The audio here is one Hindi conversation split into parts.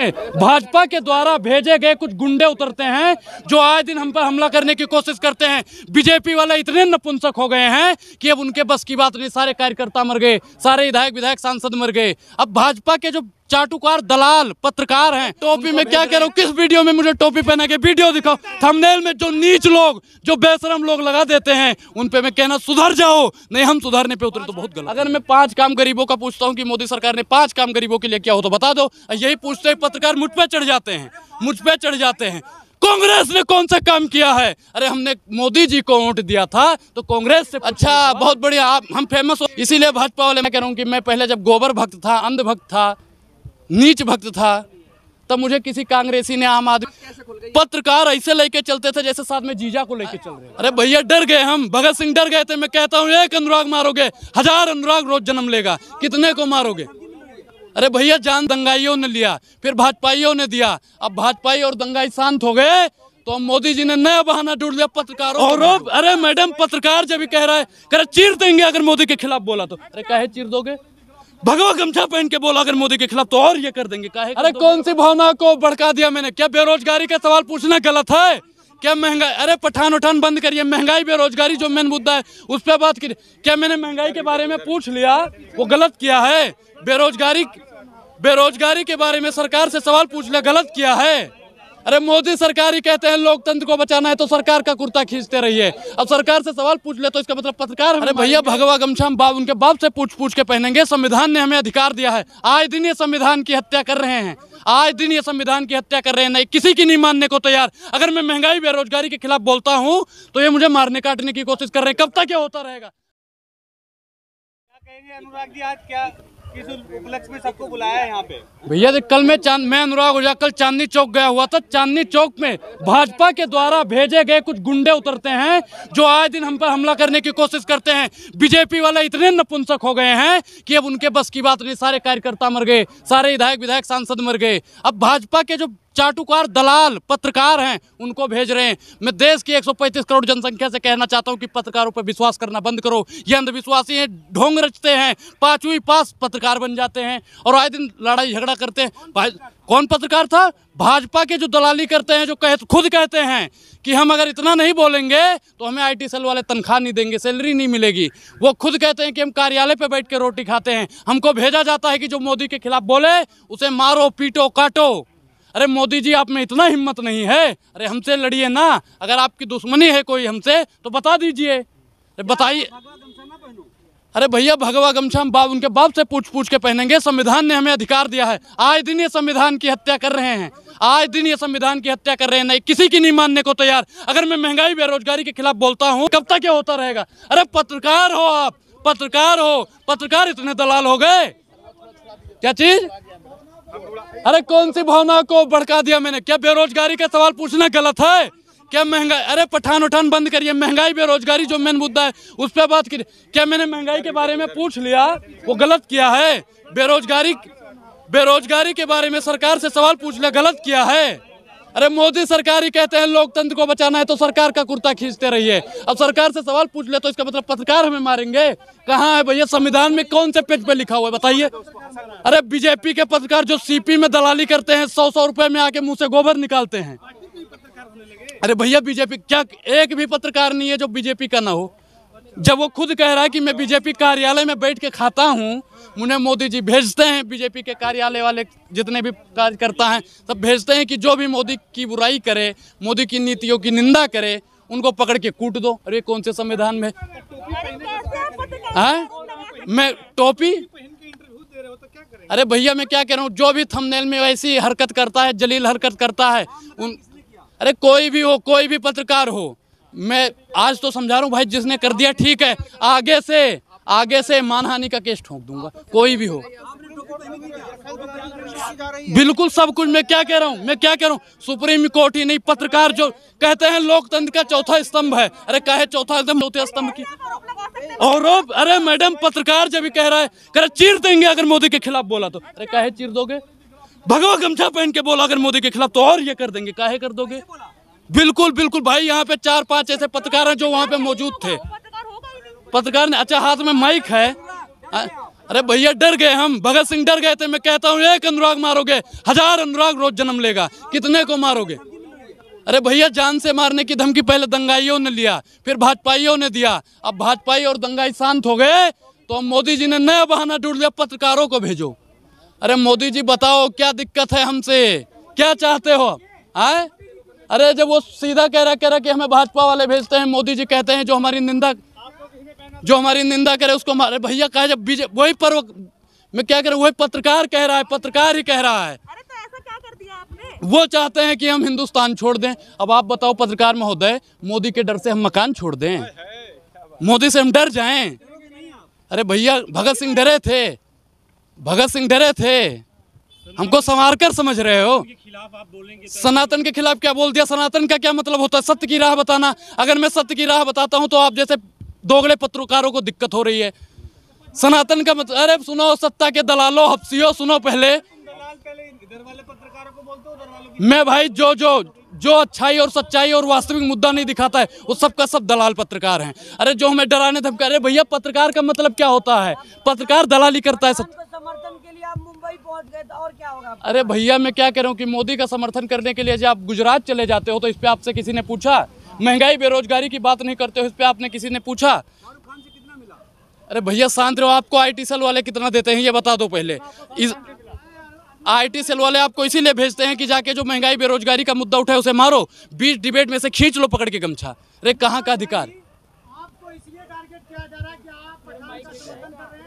में भाजपा के द्वारा भेजे गए कुछ गुंडे उतरते हैं जो आए दिन हम पर हमला करने की कोशिश करते हैं। बीजेपी वाले इतने नपुंसक हो गए हैं कि अब उनके बस की बात नहीं, सारे कार्यकर्ता मर गए, सारे विधायक सांसद मर गए। अब भाजपा के जो चाटुकार दलाल पत्रकार हैं, टोपी में क्या कह रहा हूँ, किस वीडियो में मुझे टोपी पहना के वीडियो दिखाओ, थंबनेल में जो नीच लोग, जो बेशरम लोग लगा देते हैं, उन पे मैं कहना सुधर जाओ। नहीं, हम सुधरने पे उतरे तो बहुत गलत। अगर मैं 5 काम गरीबों का पूछता हूँ कि मोदी सरकार ने 5 काम गरीबों के लिए किया हो तो बता दो, यही पूछते हैं पत्रकार मुझ पे चढ़ जाते हैं। कांग्रेस ने कौन सा काम किया है? अरे हमने मोदी जी को वोट दिया था तो कांग्रेस से। अच्छा, बहुत बढ़िया, आप हम फेमस हो, इसीलिए भाजपा वाले मैं कह रहा हूँ कि मैं पहले जब गोबर भक्त था, अंध भक्त था, नीच भक्त था, तब मुझे किसी कांग्रेसी ने, आम आदमी, पत्रकार ऐसे लेके चलते थे जैसे साथ में जीजा को लेके चल रहे। अरे भैया डर गए हम, भगत सिंह डर गए थे। मैं कहता हूँ एक अनुराग मारोगे 1000 अनुराग रोज जन्म लेगा, कितने को मारोगे? अरे भैया जान दंगाइयों ने लिया, फिर भाजपाइयों ने दिया, अब भाजपाई और दंगाई शांत हो गए तो मोदी जी ने नया बहाना ढूंढ लिया पत्रकारों और। अरे मैडम, पत्रकार जब भी कह रहा है कर चीर देंगे अगर मोदी के खिलाफ बोला तो। अरे काहे चीर दोगे? भगवा गमछा पहन के बोला अगर मोदी के खिलाफ तो और ये कर देंगे। काहे? अरे कौन सी भावना को भड़का दिया मैंने? क्या बेरोजगारी का सवाल पूछना गलत है? क्या महंगाई? अरे पठान उठान बंद करिए, महंगाई बेरोजगारी जो मेन मुद्दा है उस पर बात करिए। क्या मैंने महंगाई के बारे में पूछ लिया? वो गलत किया है। बेरोजगारी के बारे में सरकार से सवाल पूछ लिया, गलत किया है। अरे मोदी सरकार ही कहते हैं लोकतंत्र को बचाना है तो सरकार का कुर्ता खींचते रहिए। अब सरकार से सवाल पूछ ले तो इसका मतलब पत्रकार। अरे भैया भगवा गमछा हम उनके बाप से पूछ के पहनेंगे। संविधान ने हमें अधिकार दिया है। आए दिन ये संविधान की हत्या कर रहे हैं, नहीं किसी की नहीं मानने को तैयार। अगर मैं महंगाई बेरोजगारी के खिलाफ बोलता हूँ तो ये मुझे मारने काटने की कोशिश कर रहे हैं। कब तक ये होता रहेगा? क्या कहेंगे अनुराग जी, आज क्या किस उपलक्ष्य में सबको बुलाया है यहाँ पे? भैया कल मैं अनुराग ओझा कल चांदनी चौक गया हुआ था। चांदनी चौक में भाजपा के द्वारा भेजे गए कुछ गुंडे उतरते हैं जो आए दिन हम पर हमला करने की कोशिश करते हैं। बीजेपी वाले इतने नपुंसक हो गए हैं कि अब उनके बस की बात नहीं, सारे कार्यकर्ता मर गए, सारे विधायक सांसद मर गए। अब भाजपा के जो चाटुकार दलाल पत्रकार हैं उनको भेज रहे हैं। मैं देश की 135 करोड़ जनसंख्या से कहना चाहता हूं कि पत्रकारों पर विश्वास करना बंद करो। ये अंधविश्वासी हैं, ढोंग रचते हैं, 5वीं पास पत्रकार बन जाते हैं और आए दिन लड़ाई झगड़ा करते हैं। कौन पत्रकार था? भाजपा के जो दलाली करते हैं, जो खुद कहते हैं कि हम अगर इतना नहीं बोलेंगे तो हमें IT सेल वाले तनख्वाह नहीं देंगे, सैलरी नहीं मिलेगी। वो खुद कहते हैं कि हम कार्यालय पे बैठ के रोटी खाते हैं। हमको भेजा जाता है कि जो मोदी के खिलाफ बोले उसे मारो, पीटो, काटो। अरे मोदी जी, आप में इतना हिम्मत नहीं है? अरे हमसे लड़िए ना। अगर आपकी दुश्मनी है कोई हमसे तो बता दीजिए, बताइए। अरे भैया भगवा गमछा हम उनके बाप से पूछ के पहनेंगे। संविधान ने हमें अधिकार दिया है। आए दिन ये संविधान की हत्या कर रहे हैं, नहीं किसी की नहीं मानने को तैयार। अगर मैं महंगाई बेरोजगारी के खिलाफ बोलता हूँ कब तक ये होता रहेगा? अरे पत्रकार हो आप, पत्रकार इतने दलाल हो गए। क्या चीज? अरे कौन सी भावना को भड़का दिया मैंने? क्या बेरोजगारी का सवाल पूछना गलत है? क्या महंगाई? अरे पठान उठान बंद करिए, महंगाई बेरोजगारी जो मेन मुद्दा है उस पर बात करिए। क्या मैंने महंगाई के बारे में पूछ लिया? वो गलत किया है। बेरोजगारी के बारे में सरकार से सवाल पूछ लिया, गलत किया है। अरे मोदी सरकार ही कहते हैं लोकतंत्र को बचाना है तो सरकार का कुर्ता खींचते रहिए। अब सरकार से सवाल पूछ ले तो इसका मतलब पत्रकार हमें मारेंगे? कहाँ है भैया? संविधान में कौन से पेज पे लिखा हुआ है बताइए? अरे बीजेपी के पत्रकार जो CP में दलाली करते हैं, 100 रुपए में आके मुंह से गोबर निकालते हैं। अरे भैया बीजेपी क्या एक भी पत्रकार नहीं है जो बीजेपी का ना हो? जब वो खुद कह रहा है कि मैं बीजेपी कार्यालय में बैठ के खाता हूँ, मुझे मोदी जी भेजते हैं, बीजेपी के कार्यालय वाले जितने भी कार्यकर्ता हैं सब भेजते हैं कि जो भी मोदी की बुराई करे, मोदी की नीतियों की निंदा करे, उनको पकड़ के कूट दो। अरे कौन से संविधान में है? मैं टोपी? अरे भैया मैं क्या कह रहा हूँ, जो भी थंबनेल में वैसी हरकत करता है, जलील हरकत करता है, अरे कोई भी हो, कोई भी पत्रकार हो, मैं आज तो समझा रहा हूँ भाई, जिसने कर दिया ठीक है, आगे से मानहानि का केस ठोक दूंगा, कोई भी हो। बिल्कुल सब कुछ। मैं क्या कह रहा हूँ, सुप्रीम कोर्ट ही नहीं, पत्रकार जो कहते हैं लोकतंत्र का चौथा स्तंभ है। अरे कहे चौथा स्तंभ की और अरे मैडम, पत्रकार जब भी कह रहा है कर चीर देंगे अगर मोदी के खिलाफ बोला तो। अरे काहे चीर दोगे? भगवा गमछा पहन के बोला अगर मोदी के खिलाफ तो और ये कर देंगे। काहे कर दोगे? बिल्कुल भाई, यहाँ पे 4-5 ऐसे पत्रकार हैं जो वहाँ पे मौजूद थे। पत्रकार ने, अच्छा हाथ में माइक है, अरे भैया डर गए हम, भगत सिंह डर गए थे। मैं कहता हूँ एक अनुराग मारोगे 1000 अनुराग रोज जन्म लेगा, कितने को मारोगे? अरे भैया जान से मारने की धमकी पहले दंगाइयों ने लिया, फिर भाजपाइयों ने दिया। अब भाजपाई और दंगाई शांत हो गए तो मोदी जी ने नया बहाना ढूंढ लिया, पत्रकारों को भेजो। अरे मोदी जी बताओ क्या दिक्कत है हमसे, क्या चाहते हो? आए अरे जब वो सीधा कह रहा कि हमें भाजपा वाले भेजते हैं, मोदी जी कहते हैं जो हमारी निंदा करे उसको मारे। भैया कहा जब बीजेपी वही पर मैं क्या करूं, वही पत्रकार कह रहा है, पत्रकार ही कह रहा है। अरे तो ऐसा क्या कर दिया आपने? वो चाहते हैं कि हम हिंदुस्तान छोड़ दें। अब आप बताओ पत्रकार महोदय, मोदी के डर से हम मकान छोड़ दें? मोदी से हम डर जाएं? अरे भैया भगत सिंह डरे थे, भगत सिंह डरे थे, हमको संवार कर समझ रहे हो? सनातन के खिलाफ क्या बोल दिया? सनातन का क्या मतलब होता है? सत्य की राह बताना। अगर मैं सत्य की राह बताता हूं तो आप जैसे दोगले पत्रकारों को दिक्कत हो रही है। सनातन का मतलब, अरे सुनो सत्ता के दलालों, हफ्सियों, सुनो पहले। इधर वाले पत्रकारों को बोलते हो, उधर वालों की मैं भाई जो अच्छाई और सच्चाई और वास्तविक मुद्दा नहीं दिखाता है वो सबका सब दलाल पत्रकार हैं। अरे जो हमें डराने धमका रहे, भैया पत्रकार का मतलब क्या होता है? पत्रकार दलाली करता है। समर्थन के लिए आप मुंबई पहुंच गए तो और क्या होगा? अरे भैया मैं क्या कह रहा हूँ कि मोदी का समर्थन करने के लिए जब आप गुजरात चले जाते हो तो इस पे आपसे किसी ने पूछा? महंगाई बेरोजगारी की बात नहीं करते हो, इस पे आपने किसी ने पूछा? अरे भैया शांत रहो, आपको IT सेल वाले कितना देते हैं ये बता दो पहले। IT सेल वाले आपको इसीलिए भेजते हैं कि जाके जो महंगाई बेरोजगारी का मुद्दा उठाए उसे मारो, बीच डिबेट में से खींच लो पकड़ के गमछा। अरे कहाँ का अधिकार? आपको इसलिए टारगेट किया जा रहा है कि आप पठान का समर्थन कर रहे हैं,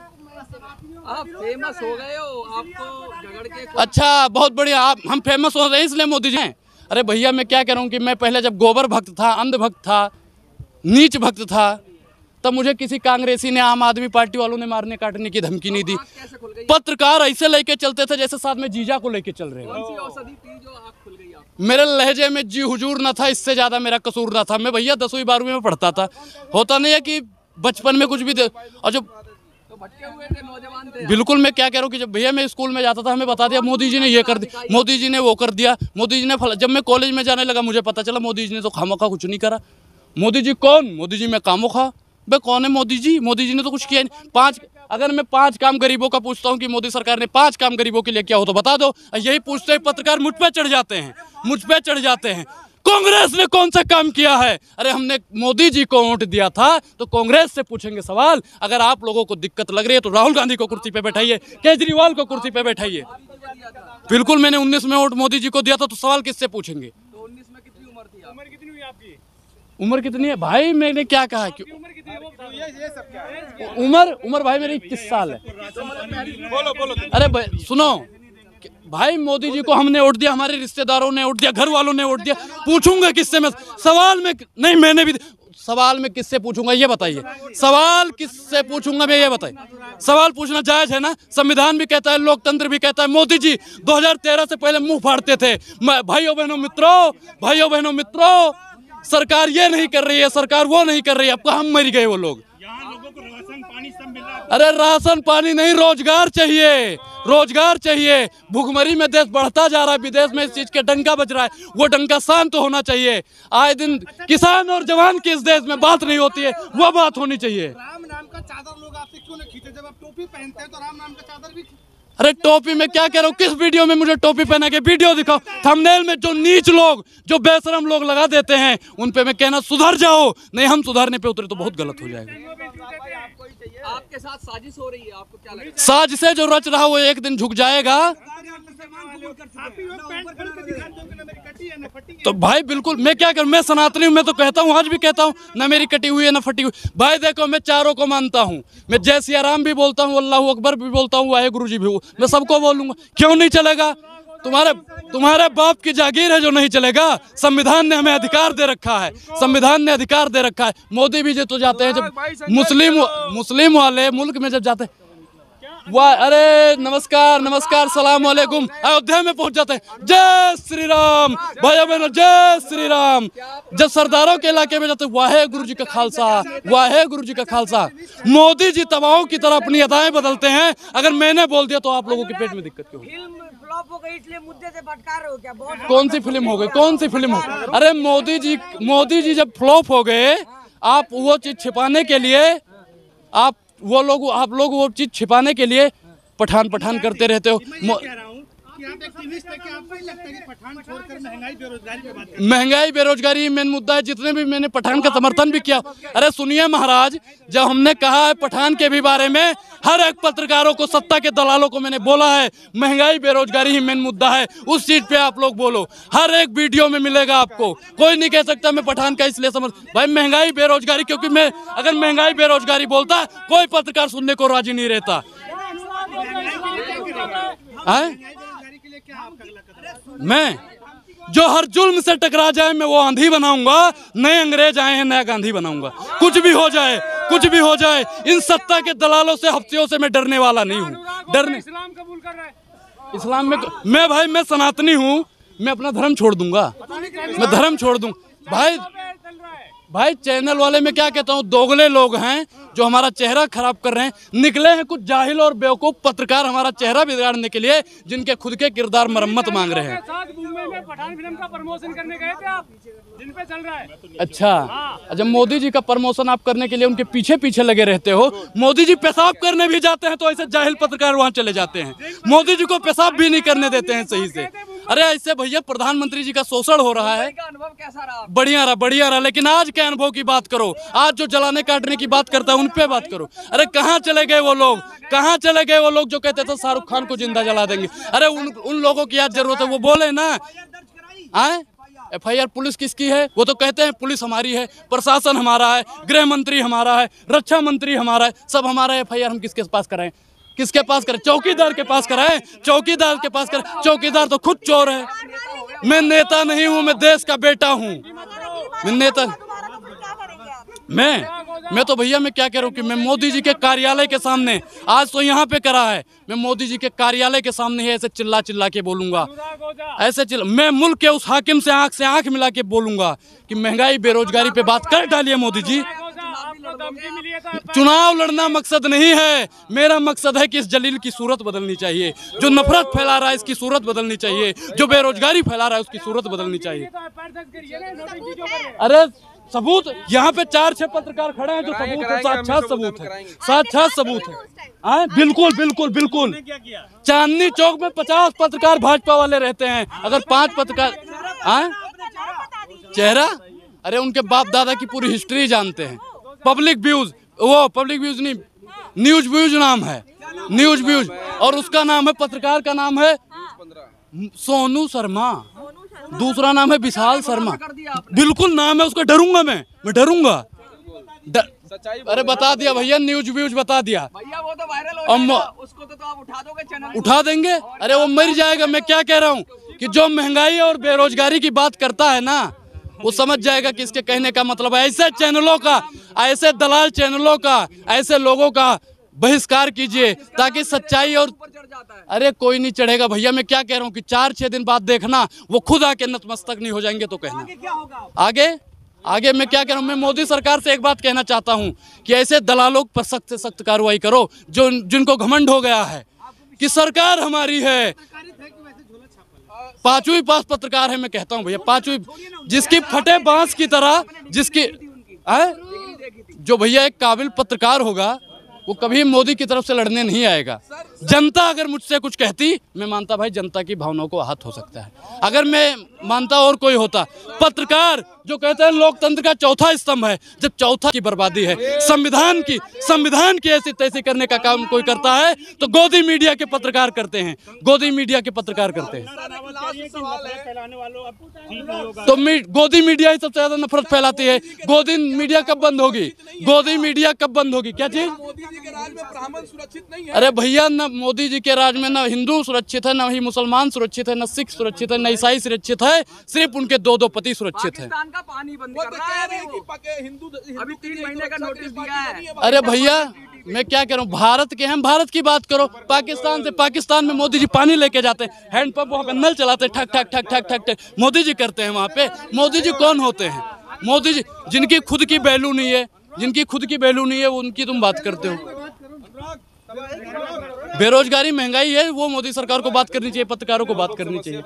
आप फेमस हो गए हो, आपको झगड़ के। अच्छा बहुत बढ़िया, आप हम फेमस हो रहे हैं इसलिए मोदी जी हैं। अरे भैया मैं क्या कह रहा हूँ कि मैं पहले जब गोबर भक्त था, अंध भक्त था, नीच भक्त था, तब मुझे किसी कांग्रेसी ने, आम आदमी पार्टी वालों ने मारने काटने की धमकी नहीं दी। पत्रकार ऐसे लेके चलते थे जैसे साथ में जीजा को लेके चल रहे हैं। कौन सी औषधि थी जो आँख खुल गई आपकी? मेरे लहजे में जी हुजूर ना था, इससे ज्यादा मेरा कसूर ना था। मैं भैया 10वीं 12वीं में पढ़ता था। होता नहीं है कि बचपन में कुछ भी और जब तो भटके हुए थे, नौजवान थे। बिल्कुल मैं क्या कह रहा हूँ कि जब भैया मैं स्कूल में जाता था हमें बता दिया मोदी जी ने ये कर दिया, मोदी जी ने वो कर दिया, मोदी जी ने जब मैं कॉलेज में जाने लगा मुझे पता चला मोदी जी ने तो खामोखा कुछ नहीं करा। मोदी जी कौन? मोदी जी मैं खामोखा। बे कौन है मोदी जी? मोदी जी ने तो कुछ किया नहीं। अगर मैं 5 काम गरीबों का पूछता हूँ कि मोदी सरकार ने 5 काम गरीबों के लिए किया हो तो बता दो। यही पूछते ही पत्रकार मुझ पे चढ़ जाते हैं, मुझ पे चढ़ जाते हैं। कांग्रेस ने कौन सा काम किया है? अरे हमने मोदी जी को वोट दिया था तो कांग्रेस से पूछेंगे सवाल। अगर आप लोगों को दिक्कत लग रही है तो राहुल गांधी को कुर्सी पे बैठाइए, केजरीवाल को कुर्सी पे बैठाइए। बिल्कुल मैंने 19 में वोट मोदी जी को दिया था तो सवाल किससे पूछेंगे? तो 19 में कितनी उम्र थी? उम्र कितनी हुई आपकी? उम्र कितनी है भाई? मैंने क्या कहा कि उम्र कितनी है वो बताओ। ये सब क्या है? उम्र भाई मेरी 21 साल है। बोलो। अरे सुनो भाई, मोदी जी को हमने वोट दिया, हमारे रिश्तेदारों ने वोट दिया, घर वालों ने वोट दिया, पूछूंगा किससे मैं? सवाल में नहीं, मैंने भी सवाल में किससे पूछूंगा ये बताइए? सवाल किससे पूछूंगा मैं ये बताइए? सवाल पूछना जायज है ना? संविधान भी कहता है, लोकतंत्र भी कहता है। मोदी जी 2013 से पहले मुंह फाड़ते थे। भाइयों बहनों मित्रों, सरकार ये नहीं कर रही है, सरकार वो नहीं कर रही है। अब कहाँ मर गए वो लोग? अरे राशन पानी नहीं, रोजगार चाहिए, रोजगार चाहिए। भुखमरी में देश बढ़ता जा रहा है, विदेश में इस चीज के डंका बज रहा है, वो डंका शांत होना चाहिए। आए दिन किसान और जवान की इस देश में बात नहीं होती है, वो बात होनी चाहिए। राम नाम का चादर लोग आपसे क्यों नहीं खींचे? जब आप टोपी पहनते हैं तो राम नाम का चादर भी। अरे टोपी में क्या कह रहा हूँ? किस वीडियो में मुझे टोपी पहना के वीडियो दिखाओ। थंबनेल में जो नीच लोग, जो बेशरम लोग लगा देते हैं उन पे मैं कहना सुधर जाओ। नहीं, हम सुधारने पे उतरे तो बहुत गलत हो जाएगा। आपके साथ साजिश हो रही है, आपको क्या लगता है? साजिशें जो रच रहा वो एक दिन झुक जाएगा। तो भाई बिल्कुल मैं क्या करूं? मैं सनातनी हूं, मैं तो कहता हूं, आज भी कहता हूं, ना मेरी कटी हुई है ना फटी हुई। भाई देखो मैं चारों को मानता हूं, मैं जय सिया राम भी बोलता हूं, अल्लाह अकबर भी बोलता हूं, वाहे गुरु जी भी, मैं सबको बोलूंगा। क्यों नहीं चलेगा? तुम्हारे बाप की जागीर है जो नहीं चलेगा। संविधान ने हमें अधिकार दे रखा है, संविधान ने अधिकार दे रखा है। मोदी भी जो तो जाते हैं जब मुस्लिम वाले मुल्क में जब जाते हैं, वाह अरे नमस्कार सलाम वालेकुम, अयोध्या में पहुंच जाते हैं, जय श्री राम भाइयों बहनों, जय श्री राम। जब सरदारों के इलाके में जाते हैं, वाहे गुरु जी का खालसा, वाहे गुरु जी का खालसा। मोदी जी तबाहों की तरह अपनी अदाएं बदलते हैं। अगर मैंने बोल दिया तो आप लोगों के पेट में दिक्कत क्यों? फिल्म फ्लॉप हो गई इसलिए मुद्दे से भटका रहे हो क्या? बहुत कौन सी फिल्म हो गई? कौन सी फिल्म हो गई? अरे मोदी जी जब फ्लॉप हो गए, आप वो चीज छिपाने के लिए आप वो लोग आप लोग वो चीज़ छिपाने के लिए पठान करते रहते हो। कह रहा हूँ कि आप एक्टिविस्ट है, क्या आपको नहीं लगता कि पठान छोड़कर महंगाई बेरोजगारी पे बात करें? महंगाई बेरोजगारी मेन मुद्दा है। जितने भी मैंने पठान का समर्थन भी किया, अरे सुनिए महाराज, जब हमने कहा है पठान के भी बारे में, हर एक पत्रकारों को, सत्ता के दलालों को मैंने बोला है महंगाई बेरोजगारी ही मेन मुद्दा है, उस चीज पे आप लोग बोलो। हर एक वीडियो में मिलेगा आपको, कोई नहीं कह सकता मैं पठान का इसलिए समझ भाई महंगाई बेरोजगारी, क्योंकि मैं अगर महंगाई बेरोजगारी बोलता कोई पत्रकार सुनने को राजी नहीं रहता है। मैं जो हर जुल्म से टकरा जाए मैं वो आंधी बनाऊंगा, नए अंग्रेज आए हैं नया गांधी बनाऊंगा। कुछ भी हो जाए, कुछ भी हो जाए, इन सत्ता के दलालों से, हफ्तियों से मैं डरने वाला नहीं हूँ। डरने इस्लाम कबूल कर रहा है। इस्लाम में मैं भाई मैं सनातनी हूँ, मैं अपना धर्म छोड़ दूंगा, मैं धर्म छोड़ दूं भाई चैनल वाले में क्या कहता हूँ, दोगले लोग हैं जो हमारा चेहरा खराब कर रहे हैं। निकले हैं कुछ जाहिल और बेवकूफ पत्रकार हमारा चेहरा बिगाड़ने के लिए, जिनके खुद के किरदार मरम्मत मांग रहे हैं। मुंबई में पठान फिल्म का प्रमोशन करने गए थे आप, जिन पे चल रहा है। अच्छा, जब मोदी जी का प्रमोशन आप करने के लिए उनके पीछे पीछे लगे रहते हो, मोदी जी पेशाब करने भी जाते हैं तो ऐसे जाहिल पत्रकार वहाँ चले जाते हैं। मोदी जी को पेशाब भी नहीं करने देते हैं सही से। अरे ऐसे भैया प्रधानमंत्री जी का शोषण हो रहा है। अनुभव कैसा रहा? बढ़िया रहा, लेकिन आज के अनुभव की बात करो। आज जो जलाने काटने की बात करता है उन पे बात करो। अरे कहाँ चले गए वो लोग, कहाँ चले गए वो लोग जो कहते थे शाहरुख खान को जिंदा जला देंगे। अरे उन लोगों की आज जरूरत है, वो बोले ना। आए FIR पुलिस किसकी है? वो तो कहते हैं पुलिस हमारी है, प्रशासन हमारा है, गृह मंत्री हमारा है, रक्षा मंत्री हमारा है, सब हमारा है। FIR हम किसके पास कराएं? किसके पास करें? चौकीदार के पास कराएं, चौकीदार के पास करें। चौकीदार तो खुद चोर है। मैं नेता नहीं हूँ, मैं देश का बेटा हूँ। मैं नेता मैं तो भैया मैं क्या कह रहा हूँ कि मैं मोदी जी के कार्यालय के सामने, आज तो यहाँ पे करा है, मैं मोदी जी के कार्यालय के सामने ही ऐसे चिल्ला के बोलूंगा, ऐसे मैं मुल्क के उस हाकिम से आंख मिला के बोलूंगा कि महंगाई बेरोजगारी पे बात कर डालिए मोदी जी। चुनाव लड़ना मकसद नहीं है, मेरा मकसद है कि इस जलील की सूरत बदलनी चाहिए। जो नफरत फैला रहा है इसकी सूरत बदलनी चाहिए, जो बेरोजगारी फैला रहा है उसकी सूरत बदलनी चाहिए। अरे सबूत यहाँ पे 4-6 पत्रकार खड़े हैं जो सबूत है, साक्षात सबूत है, साक्षात सबूत है। बिल्कुल चांदनी चौक में 50 पत्रकार भाजपा वाले रहते हैं। अगर 5 पत्रकार चेहरा, अरे उनके बाप दादा की पूरी हिस्ट्री जानते हैं। पब्लिक व्यूज नहीं, न्यूज व्यूज नाम है, न्यूज व्यूज, और उसका नाम है, पत्रकार का नाम है सोनू शर्मा, दूसरा नाम है विशाल शर्मा। बिल्कुल नाम है उसका। डरूंगा मैं डरूंगा। अरे बता दिया भैया, न्यूज व्यूज बता दिया भैया, वो तो वायरल हो जाएगा, उसको तो आप उठा दोगे चैनल, उठा देंगे। अरे वो मर जाएगा। मैं क्या कह रहा हूँ कि जो महंगाई और बेरोजगारी की बात करता है ना, वो समझ जाएगा कि इसके कहने का मतलब है। ऐसे चैनलों का, ऐसे दलाल चैनलों का, ऐसे लोगों का बहिष्कार कीजिए ताकि सच्चाई और अरे कोई नहीं चढ़ेगा भैया। मैं क्या कह रहा हूँ कि 4-6 दिन बाद देखना वो खुद आके नतमस्तक नहीं हो जाएंगे तो कहना। आगे मैं क्या कह रहा हूँ, मैं मोदी सरकार से एक बात कहना चाहता हूँ कि ऐसे दलालों पर सख्त से सख्त कार्रवाई करो जिनको घमंड हो गया है कि सरकार हमारी है। 5वीं पास पत्रकार है, मैं कहता हूँ भैया 5वीं, जिसकी फटे बांस की तरह, जिसकी जो भैया एक काबिल पत्रकार होगा वो कभी मोदी की तरफ से लड़ने नहीं आएगा। जनता अगर मुझसे कुछ कहती, मैं मानता भाई जनता की भावनाओं को आहत हो सकता है, अगर मैं मानता और कोई होता। पत्रकार जो कहते हैं लोकतंत्र का चौथा स्तंभ है, जब चौथा की बर्बादी है, संविधान की ऐसी तैसी करने का काम कोई करता है तो गोदी मीडिया के पत्रकार करते हैं, गोदी मीडिया के पत्रकार करते हैं। तो गोदी मीडिया ही सबसे ज्यादा नफरत फैलाती है। गोदी मीडिया कब बंद होगी? गोदी मीडिया कब बंद होगी? क्या चीज? मोदी जी के राज में ब्राह्मण सुरक्षित नहीं है। अरे भैया, न मोदी जी के राज में न हिंदू सुरक्षित है, न ही मुसलमान सुरक्षित है, न सिख सुरक्षित है, न ईसाई सुरक्षित है, सिर्फ उनके 2 पति सुरक्षित है। पाकिस्तान का पानी बंद कर रहा है, हिंदू अभी 3 महीने का नोटिस दिया है। अरे भैया मैं क्या कह रहा हूँ, भारत के हम भारत की बात करो। पाकिस्तान में मोदी जी पानी लेके जाते हैं, हैंडपंप वहाँ पे नल चलाते हैं, ठक ठक ठक ठक ठक ठक मोदी जी करते हैं वहाँ पे। मोदी जी कौन होते हैं? मोदी जी जिनकी खुद की वैल्यू नहीं है, जिनकी खुद की वैल्यू नहीं है, उनकी तुम बात करते हो। बेरोजगारी महंगाई है, वो मोदी सरकार को बात करनी चाहिए, पत्रकारों को बात करनी चाहिए।